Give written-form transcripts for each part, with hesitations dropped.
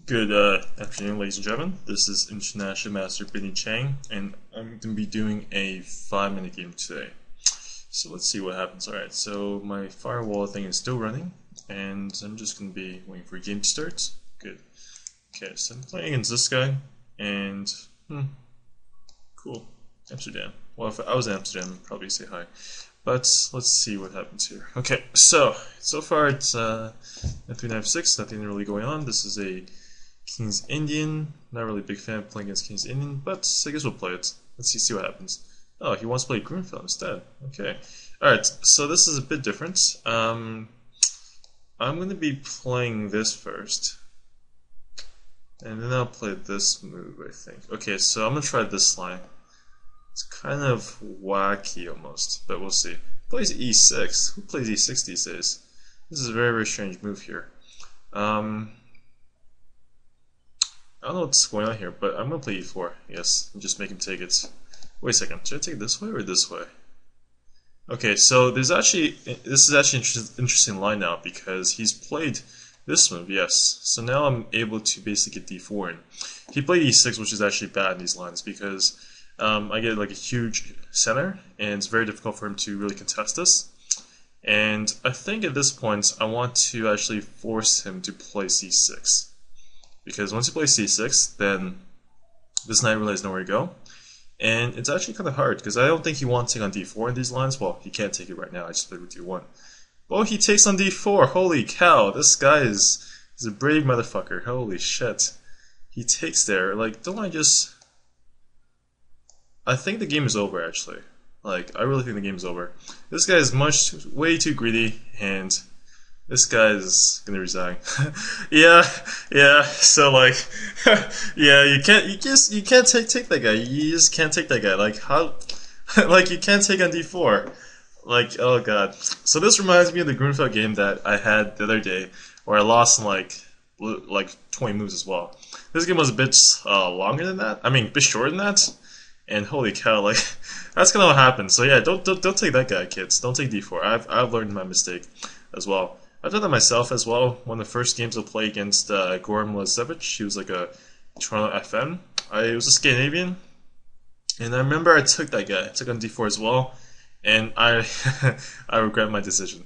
Good afternoon, ladies and gentlemen. This is International Master Benny Chang, and I'm going to be doing a 5-minute game today. So let's see what happens. Alright, so my firewall thing is still running, and I'm just going to be waiting for a game to start. Good. Okay, so I'm playing against this guy, and cool. Amsterdam. Well, if I was in Amsterdam, I'd probably say hi. But let's see what happens here. Okay, so far it's 396, nothing really going on. This is a King's Indian. Not really a big fan of playing against King's Indian, but I guess we'll play it. Let's see what happens. Oh, he wants to play Grunfeld instead. Okay. Alright, so this is a bit different. I'm going to be playing this first. And then I'll play this move, I think. Okay, so I'm going to try this line. It's kind of wacky almost, but we'll see. Who plays e6? Who plays e6 these days? This is a very, very strange move here. I don't know what's going on here, but I'm going to play e4, yes, and just make him take it. Wait a second, should I take it this way or this way? Okay, so this is actually an interesting line now, because he's played this move, yes. So now I'm able to basically get d4 in. He played e6, which is actually bad in these lines, because I get like a huge center, and it's very difficult for him to really contest this. And I think at this point, I want to actually force him to play c6. Because once he plays c6, then this knight really has nowhere to go. And it's actually kind of hard, because I don't think he wants to take on d4 in these lines. Well, he can't take it right now, I just played with d1. Oh, he takes on d4, holy cow, this guy is a brave motherfucker, holy shit. He takes there, like, don't I just... I think the game is over, actually. Like, I really think the game is over. This guy is way too greedy, and this guy is gonna resign. yeah, so like, yeah, you can't take that guy. You just can't take that guy. Like, how, like, you can't take on d4. Like, oh god. So this reminds me of the Grunfeld game that I had the other day, where I lost in like 20 moves as well. This game was a bit longer than that. I mean, a bit shorter than that. And holy cow, like, that's kind of what happened. So yeah, don't take that guy, kids. Don't take d4. I've learned my mistake as well. I've done that myself as well. One of the first games I played against Goran Milosevic, he was like a Toronto FM. I was a Scandinavian, and I remember I took that guy. I took on d4 as well, and I I regret my decision.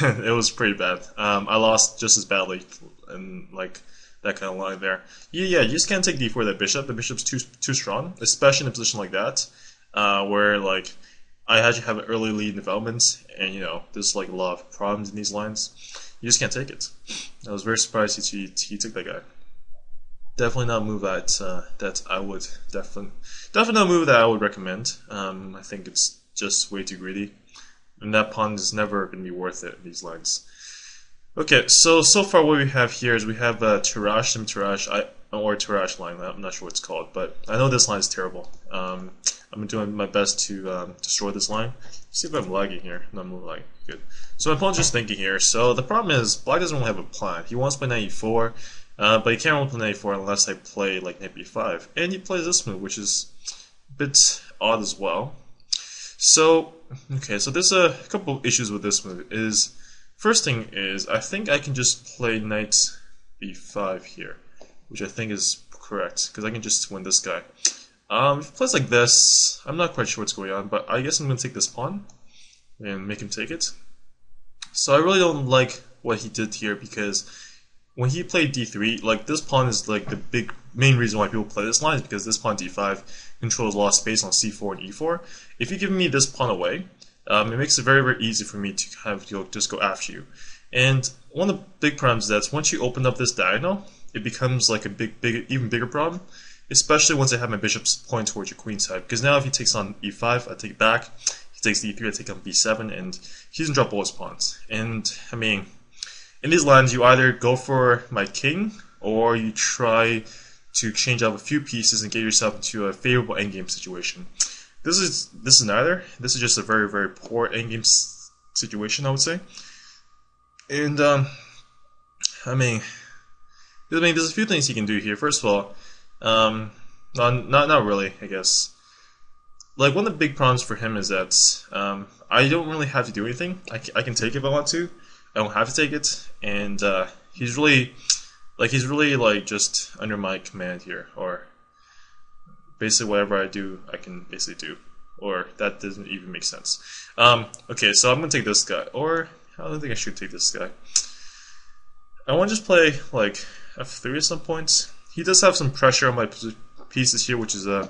It was pretty bad. I lost just as badly, and like that kind of line there. Yeah, you just can't take d4 that bishop. The bishop's too strong, especially in a position like that, where like I actually have an early lead in development, and you know there's like a lot of problems in these lines. You just can't take it. I was very surprised he took that guy. Definitely not a move that I would definitely not a move that I would recommend. I think it's just way too greedy, and that pawn is never going to be worth it in these lines. Okay, so far what we have here is we have Tarrasch, or Tarrasch line. I'm not sure what it's called, but I know this line is terrible. I'm doing my best to destroy this line. See if I'm lagging here. No, I'm not lagging. Good. So my opponent's just thinking here. So the problem is, Black doesn't really have a plan. He wants to play knight e4, but he can't really play knight e4 unless I play like knight b5. And he plays this move, which is a bit odd as well. So, okay, so there's a couple of issues with this move. First thing is, I think I can just play knight b5 here, which I think is correct, because I can just win this guy. If he plays like this, I'm not quite sure what's going on, but I guess I'm going to take this pawn and make him take it. So I really don't like what he did here, because when he played d3, like this pawn is like the main reason why people play this line, is because this pawn d5 controls a lot of space on c4 and e4. If you give me this pawn away, it makes it very, very easy for me to kind of just go after you. And one of the big problems is that once you open up this diagonal, it becomes like a even bigger problem, especially once I have my bishops point towards your queen side. Because now if he takes on e5, I take it back. He takes d3, I take on b7, and he doesn't drop all his pawns. And I mean, in these lines, you either go for my king, or you try to change out a few pieces and get yourself into a favorable endgame situation. This is neither. This is just a very, very poor endgame situation, I would say. And I mean, there's a few things he can do here. First of all, not really, I guess. Like one of the big problems for him is that I don't really have to do anything. I can take it if I want to. I don't have to take it, and he's really Like he's really like just under my command here, or basically whatever I do, I can basically do, or that doesn't even make sense. Okay, so I'm gonna take this guy, or I don't think I should take this guy. I want to just play like f3 at some points. He does have some pressure on my pieces here, which is a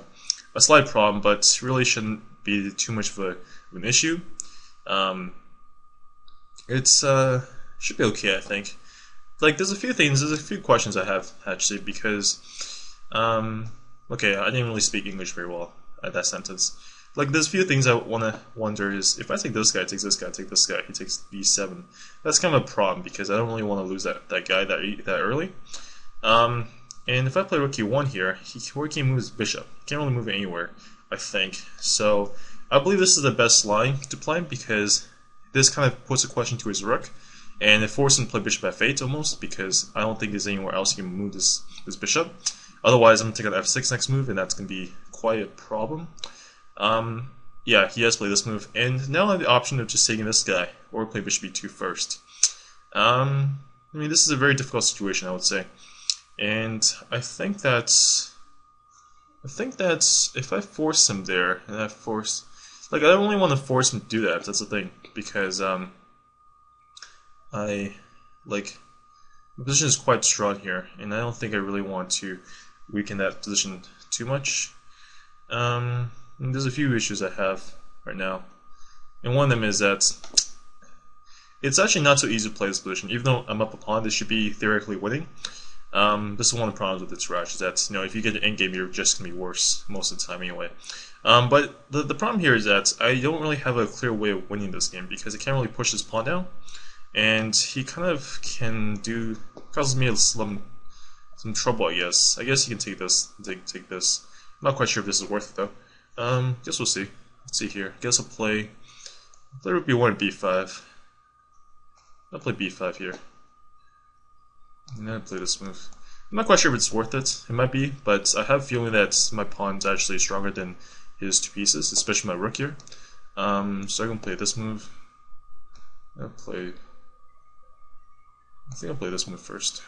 slight problem, but really shouldn't be too much of an issue. It's should be okay, I think. Like, there's a few questions I have actually, because okay, I didn't really speak English very well at that sentence. Like, there's a few things I wonder is, if I take this guy, takes this guy, take this guy, he takes b7. That's kind of a problem, because I don't really want to lose that guy that early. And if I play rook e1 here, where can he move his bishop? He can't really move it anywhere, I think. So I believe this is the best line to play, because this kind of puts a question to his rook, and it forces him to play bishop f8 almost, because I don't think there's anywhere else he can move this bishop. Otherwise, I'm going to take on f6 next move, and that's going to be quite a problem. Yeah, he has played this move, and now I have the option of just taking this guy, or play bishop e2 first. I mean, this is a very difficult situation, I would say. And I think that's if I force him there, and I don't really want to force him to do that. That's the thing, because the position is quite strong here, and I don't think I really want to weaken that position too much. And there's a few issues I have right now, and one of them is that it's actually not so easy to play this position. Even though I'm up a pawn, this should be theoretically winning. This is one of the problems with this rush, is that, you know, if you get an endgame, you're just going to be worse most of the time anyway. But the problem here is that I don't really have a clear way of winning this game, because I can't really push this pawn down, and he kind of causes me some trouble, I guess. I guess he can take this, take this. I'm not quite sure if this is worth it though. Guess we'll see. Let's see here. Guess I'll play rook b1 and b5. I'll play b5 here. And then I'll play this move. I'm not quite sure if it's worth it. It might be, but I have a feeling that my pawn's actually stronger than his two pieces, especially my rook here. So I'm gonna play this move. I think I'll play this move first.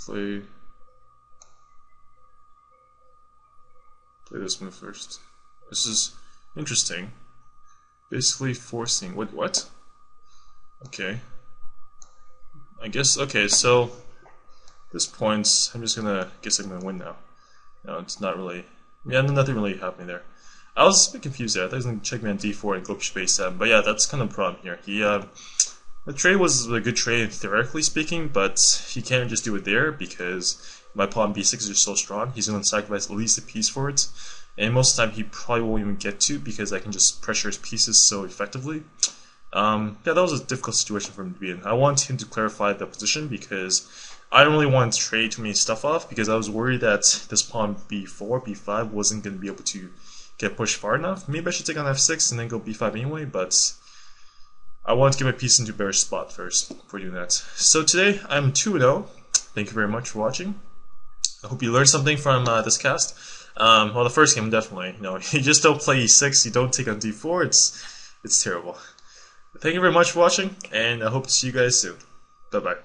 Play this move first. This is interesting. Basically forcing what? Okay. I guess okay, so this point I'm just gonna guess I'm gonna win now. No, it's not really, yeah, nothing really happening there. I was a bit confused there. I thought he was gonna check me on d4 and go bishop a7, but yeah, that's kind of the problem here. The trade was a good trade theoretically speaking, but he can't just do it there, because my pawn b6 is just so strong. He's gonna sacrifice at least a piece for it, and most of the time he probably won't even get to, because I can just pressure his pieces so effectively. Yeah, that was a difficult situation for him to be in. I want him to clarify the position, because I don't really want to trade too many stuff off, because I was worried that this pawn b4, b5 wasn't going to be able to get pushed far enough. Maybe I should take on f6 and then go b5 anyway, but I want to get my piece into a better spot first before doing that. So today I'm 2-0. Thank you very much for watching. I hope you learned something from this cast. Well, the first game definitely. You know, you just don't play e6, you don't take on d4. It's terrible. Thank you very much for watching, and I hope to see you guys soon. Bye bye.